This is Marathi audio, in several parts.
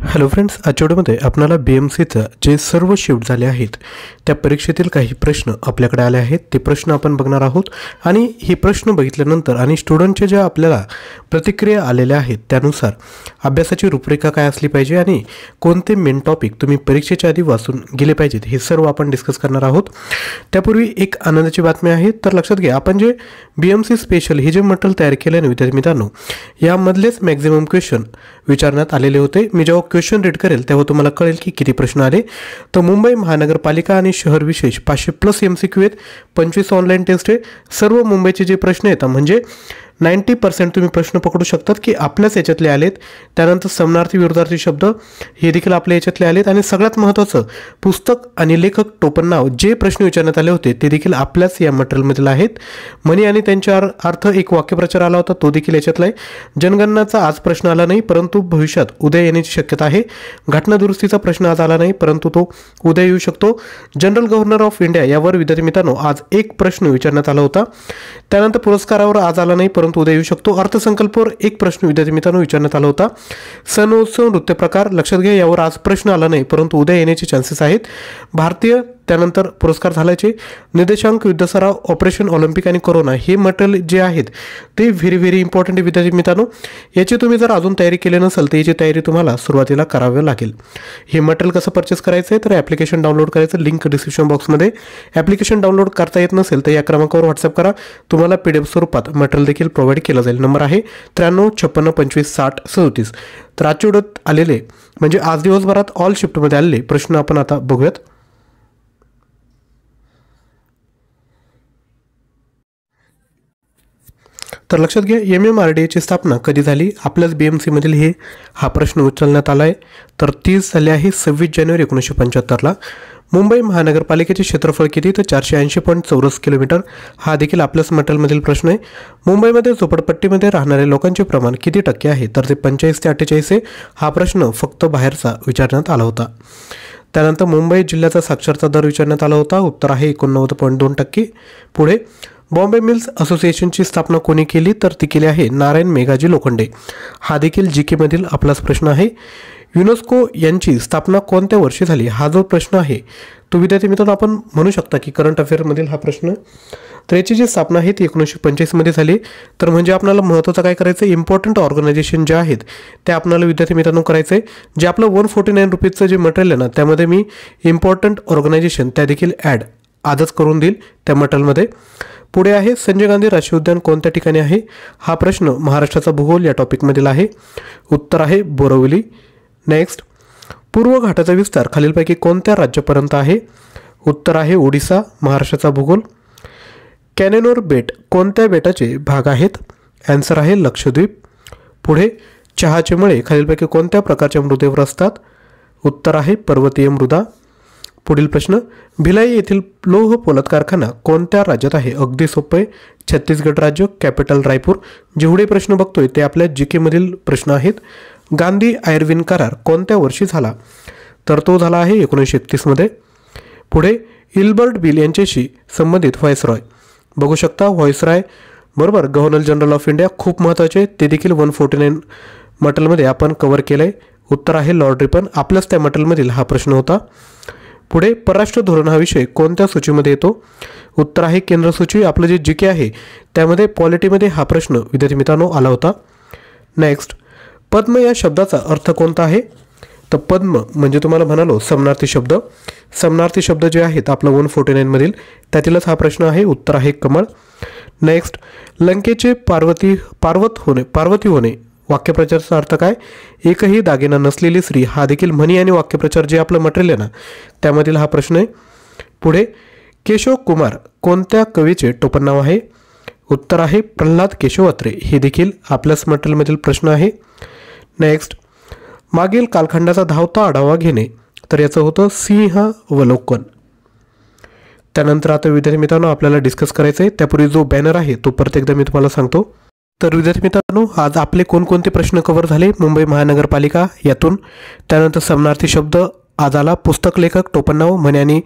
हॅलो फ्रेंड्स, आजच्या व्हिडिओमध्ये आपल्याला BMCचं जे सर्व शिफ्ट झाले आहेत त्या परीक्षेतील काही प्रश्न आपल्याकडे आले आहेत ते प्रश्न आपण बघणार आहोत। आणि हे प्रश्न बघितल्यानंतर आणि स्टुडंटचे जे आपल्याला प्रतिक्रिया आलेल्या आहेत त्यानुसार अभ्यासाची रूपरेखा काय असली पाहिजे आणि कोणते मेन टॉपिक तुम्ही परीक्षेच्या आधी वाचून गेले पाहिजेत हे सर्व आपण डिस्कस करणार आहोत। त्यापूर्वी एक आनंदाची बातमी आहे, तर लक्षात घ्या आपण जे BMC स्पेशल हे जे मटेरियल तयार केले आहे विद्यार्थी मित्रांनो, यामधलेच मॅक्झिमम क्वेश्चन विचारण्यात आलेले होते। मी जेव्हा क्वेश्चन रीड करेल तेव्हा तुम्हाला कळेल की किती प्रश्न आले। तर मुंबई महानगरपालिका आणि शहर विशेष 500+ MCQ आहेत, 25 ऑनलाईन टेस्ट आहे। सर्व मुंबईचे जे प्रश्न आहेत म्हणजे 90% तुम्ही प्रश्न पकडू शकतात की आपल्याच याच्यातले आलेत। त्यानंतर समानार्थी विरुद्धार्थी शब्द हे देखील आपल्या याच्यातले आलेत आणि सगळ्यात महत्त्वाचं पुस्तक आणि लेखक टोपण नाव जे प्रश्न विचारण्यात आले होते ते देखील आपल्याच या मटेरियलमधील आहेत। म्हणी आणि त्यांचा अर्थ एक वाक्यप्रचार आला होता तो देखील याच्यातला आहे। जनगणनाचा आज प्रश्न आला नाही परंतु भविष्यात उद्या येण्याची शक्यता आहे। घटना दुरुस्तीचा प्रश्न आज आला नाही परंतु तो उद्या येऊ शकतो। जनरल गव्हर्नर ऑफ इंडिया यावर विद्यार्थी मित्रांनो आज एक प्रश्न विचारण्यात आला होता। त्यानंतर पुरस्कारावर आज आला नाही परंतु उद्या येऊ शकतो। अर्थसंकल्पावर एक प्रश्न विद्यार्थी मित्रांनो विचारण्यात आला होता। सण उत्सव नृत्य प्रकार लक्षात घ्या यावर आज प्रश्न आला नाही परंतु उद्या येण्याचे चान्सेस आहेत। भारतीय त्यानंतर पुरस्कार झाल्याचे निर्देशांक युद्ध सराव ऑपरेशन ऑलिम्पिक आणि कोरोना हे मटेरियल जे आहेत ते व्हेरी इम्पॉर्टंट विद्यार्थी मित्रांनो, याची तुम्ही जर अजून तयारी केली नसेल तर याची तयारी तुम्हाला सुरुवातीला करावी लागेल। हे मटेरियल कसं परचेस करायचं आहे तर ॲप्लिकेशन डाउनलोड करायचं, लिंक डिस्क्रिप्शन बॉक्समध्ये। ॲप्लिकेशन डाउनलोड करता येत नसेल तर या क्रमांकावर व्हॉट्सअप करा, तुम्हाला PDF स्वरूपात मटेरियल देखील प्रोव्हाइड केलं जाईल। नंबर आहे 93 56 25 60 37। तर आजच्या व्हिडिओत आलेले म्हणजे आज दिवसभरात ऑल शिफ्टमध्ये आलेले प्रश्न आपण आता बघूयात। तर लक्षात घ्या MMRDAची स्थापना कधी झाली, आपल्याच BMC मधील हा प्रश्न उचलण्यात आला आहे। तर 30 झाले आहे 26 जानेवारी 1975ला। मुंबई महानगरपालिकेचे क्षेत्रफळ किती तर 480.84 किलोमीटर, हा देखील आपल्याच मटेरियलमधील प्रश्न आहे। मुंबईमध्ये झोपडपट्टीमध्ये राहणाऱ्या लोकांचे प्रमाण किती टक्के आहे तर ते 45 ते 48 आहे। हा प्रश्न फक्त बाहेरचा विचारण्यात आला होता। त्यानंतर मुंबई जिल्ह्याचा साक्षरता दर विचारण्यात आला होता, उत्तर आहे 89.2%। पुढे बॉम्बे मिल्स असोसिएशनची स्थापना कोणी केली तर ती केली आहे नारायण मेघाजी लोखंडे, हा देखील GK मधील आपलाच प्रश्न आहे। युनेस्को यांची स्थापना कोणत्या वर्षी झाली, हा जो प्रश्न आहे तो विद्यार्थी मित्रांनो आपण म्हणू शकता की करंट अफेअरमधील हा प्रश्न। तर याची जी स्थापना आहे ती 1985 मध्ये झाली। तर म्हणजे आपल्याला महत्त्वाचं काय करायचं, इम्पॉर्टंट ऑर्गनायझेशन जे आहेत ते आपल्याला विद्यार्थी मित्रांनो करायचं आहे। जे आपलं 149 रुपीजचं जे मटेरियल आहे ना त्यामध्ये मी इम्पॉर्टंट ऑर्गनायझेशन त्या देखील ॲड आजच करून देईल त्या मटेरियलमध्ये। पुढे आहे संजय गांधी राष्ट्रीय उद्यान कोणत्या ठिकाणी आहे, हा प्रश्न महाराष्ट्राचा भूगोल या टॉपिकमधील आहे, उत्तर आहे बोरिवली। नेक्स्ट, पूर्व घाटाचा विस्तार खालीलपैकी कोणत्या राज्यापर्यंत आहे, उत्तर आहे ओडिसा, महाराष्ट्राचा भूगोल। कॅनेनोर बेट कोणत्या बेटाचे भाग आहेत, ॲन्सर आहे लक्षद्वीप। पुढे चहाचे मळे खालीलपैकी कोणत्या प्रकारच्या मृदेवर असतात, उत्तर आहे पर्वतीय मृदा। पुढील प्रश्न, भिलाई येथील लोह पोलाद कारखाना कोणत्या राज्यात आहे, अगदी सोपे, छत्तीसगड राज्य, कॅपिटल रायपूर। जेवढे प्रश्न बघतोय ते आपल्या GK मधील प्रश्न आहेत। गांधी आयर्विन करार कोणत्या वर्षी झाला तर तो झाला आहे 1931 मध्ये। पुढे इल्बर्ट बिल यांच्याशी संबंधित व्हाईसरॉय बघू शकता, व्हाईसरॉय बरोबर गव्हर्नर जनरल ऑफ इंडिया, खूप महत्त्वाचे, ते देखील 149 मटेरियलमध्ये आपण कव्हर केलं आहे, उत्तर आहे लॉर्ड रिपन, आपल्याच त्या मटेरियलमधील हा प्रश्न होता। पुढे परराष्ट्र धोरण हा विषय कोणत्या सूचीमध्ये येतो, उत्तर आहे केंद्र सूची, आपलं जे GK आहे त्यामध्ये पॉलिटीमध्ये हा प्रश्न विद्यार्थी मित्रांनो आला होता। नेक्स्ट, पद्म या शब्दाचा अर्थ कोणता आहे तर पद्म म्हणजे तुम्हाला म्हणालो समानार्थी शब्द। समानार्थी शब्द जे आहेत आपलं 149 मधील त्यातीलच हा प्रश्न आहे, उत्तर आहे कमळ। नेक्स्ट, लंकेचे पार्वती होणे वाक्यप्रचाराचा अर्थ काय, एकही दागिना नसलेली स्त्री, हा देखील म्हणी आणि वाक्यप्रचार जे आपलं मटेरियल आहे ना त्यामधील हा प्रश्न आहे। पुढे केशव कुमार कोणत्या कवीचे टोपण नाव आहे, उत्तर आहे प्रल्हाद केशव अत्रे, हे देखील आपल्याच मटेरियलमधील प्रश्न आहे। नेक्स्ट, मागील कालखंडाचा धावता आढावा घेणे तर याचं होतं सिंहावलोकन। त्यानंतर आता विद्यार्थी मित्रांनो आपल्याला डिस्कस करायचं आहे, त्यापूर्वी जो बॅनर आहे तो परत एकदा मी तुम्हाला सांगतो। तर विद्यार्थी मित्रांनो आज आपले कोणकोणते प्रश्न कव्हर झाले मुंबई महानगरपालिका यातून, त्यानंतर समानार्थी शब्द आज आला. पुस्तक लेखक टोपणनाव म्हणे आणि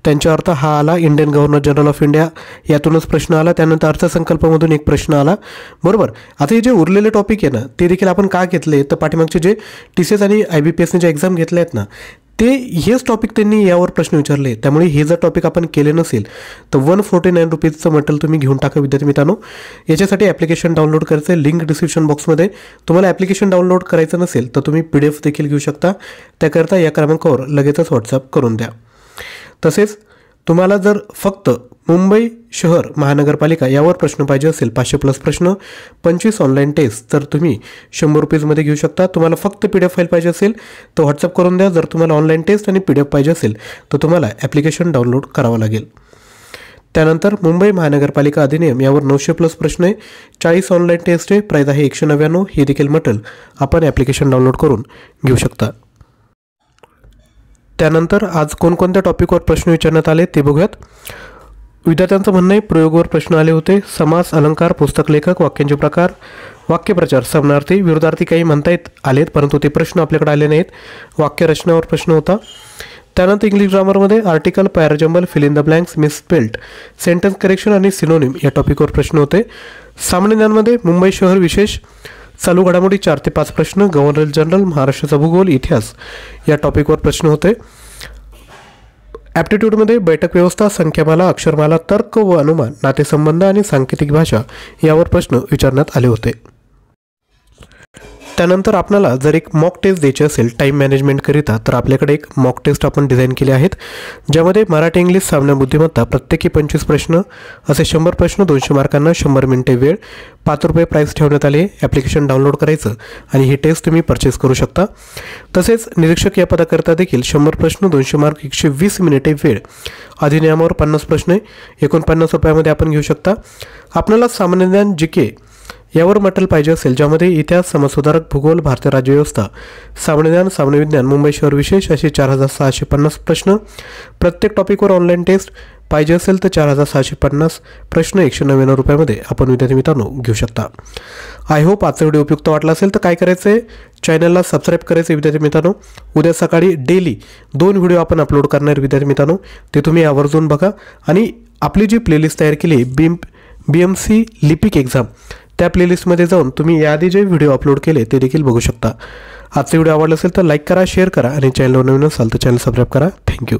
त्यांचा अर्थ हा आला. Indian governor general of India यातूनच प्रश्न आला. त्यानंतर अर्थसंकल्पामधून एक प्रश्न आला. बरोबर. आता हे जे उरलेले टॉपिक आहे ना ते देखील आपण का घेतले, तर पाठीमागचे जे TCS आणि IBPSने जे एक्झाम घेतले आहेत ना ते हेच टॉपिक त्यांनी यावर प्रश्न विचारले. त्यामुळे हे जर टॉपिक आपण केले नसेल तर 149 रुपीजचं मटेरियल तुम्ही घेऊन टाका विद्यार्थी मित्रांनो. याच्यासाठी ॲप्लिकेशन डाउनलोड करायचं आहे. लिंक डिस्क्रिप्शन बॉक्समध्ये. तुम्हाला ॲप्लिकेशन डाउनलोड करायचं नसेल तर तुम्ही PDF देखील घेऊ शकता. त्याकरता या क्रमांकावर लगेचच व्हॉट्सअप करून द्या. तसेच तुम्हाला जर फक्त मुंबई शहर महानगरपालिका यावर प्रश्न पाहिजे असेल 500+ प्रश्न 25 ऑनलाईन टेस्ट तर तुम्ही 100 रुपीजमध्ये घेऊ शकता. तुम्हाला फक्त PDF फाईल पाहिजे असेल तर व्हॉट्सअप करून द्या. जर तुम्हाला ऑनलाईन टेस्ट आणि PDF पाहिजे असेल तर तुम्हाला ॲप्लिकेशन डाउनलोड करावं लागेल. त्यानंतर मुंबई महानगरपालिका अधिनियम यावर 900+ प्रश्न आहे. 40 ऑनलाईन टेस्ट आहे. प्राईज आहे 199. हे देखील मटेरियल आपण ॲप्लिकेशन डाउनलोड करून घेऊ शकता. त्यानंतर आज कोणकोणत्या टॉपिकवर प्रश्न विचारण्यात आले ते बघूयात. विद्यार्थ्यांचं म्हणणं आहे प्रयोगवर प्रश्न आले होते. समास, अलंकार, पुस्तक लेखक, वाक्यांचे प्रकार, वाक्यप्रचार, समानार्थी, विरोधार्थी काही म्हणता येत आलेत परंतु ते प्रश्न आपल्याकडे आले नाहीत. वाक्यरचनावर प्रश्न होता. त्यानंतर इंग्लिश ग्रामरमध्ये article, parajumble, fill in the blanks, misspelled, sentence correction आणि सिनोनिम या टॉपिकवर प्रश्न होते. सामान्य ज्ञानमध्ये मुंबई शहर विशेष, चालू घडामोडी 4 ते 5 प्रश्न, गव्हर्नर जनरल, महाराष्ट्राचा भूगोल, इतिहास या टॉपिकवर प्रश्न होते. ॲप्टिट्यूडमध्ये बैठक व्यवस्था, संख्यामाला, अक्षरमाला, तर्क व अनुमान, नातेसंबंध आणि सांकेतिक भाषा यावर प्रश्न विचारण्यात आले होते. त्यानंतर आपल्याला जर एक मॉक टेस्ट द्यायची असेल टाईम मॅनेजमेंटकरिता तर आपल्याकडे एक मॉक टेस्ट आपण डिझाईन केले आहेत. ज्यामध्ये मराठी, इंग्लिश, सामान्य बुद्धिमत्ता प्रत्येकी 25 प्रश्न असे 100 प्रश्न 200 मार्कांना, 100 मिनिटे वेळ, 5 रुपये प्राईस ठेवण्यात आले. ॲप्लिकेशन डाउनलोड करायचं आणि ही टेस्ट तुम्ही परचेस करू शकता. तसेच निरीक्षक या पदाकरता देखील 100 प्रश्न 200 मार्क 120 मिनिटे वेळ, अधिनियमावर 50 प्रश्न आहे. 49 रुपयामध्ये आपण घेऊ शकता. आपल्याला सामान्य ज्ञान GK यावर मटेरियल पाहिजे असेल ज्यामध्ये इतिहास, समाजसुधारक, भूगोल, भारतीय राज्यव्यवस्था, सामान्य ज्ञान, सामान्य विज्ञान, मुंबई शहर विशेष असे 4650 प्रश्न, प्रत्येक टॉपिकवर ऑनलाईन टेस्ट पाहिजे असेल तर 4650 प्रश्न 199 रुपयामध्ये आपण विद्यार्थी मित्रांनो घेऊ शकता. आय होप आजचा व्हिडिओ उपयुक्त वाटला असेल तर काय करायचं आहे, चॅनलला सबस्क्राईब करायचं विद्यार्थी मित्रांनो. उद्या सकाळी डेली 2 व्हिडिओ आपण अपलोड करणार विद्यार्थी मित्रांनो. ते तुम्ही आवर्जून बघा आणि आपली जी प्लेलिस्ट तयार केली BMC लिपिक एक्झाम त्या प्लेलिस्टमध्ये जाऊन तुम्ही याआधी जे व्हिडिओ अपलोड केले ते देखील बघू शकता. आजचा व्हिडिओ आवडला असेल तर लाईक करा, शेअर करा आणि चॅनलवर नवीन असाल तर चॅनल सबस्क्राईब करा. थँक्यू.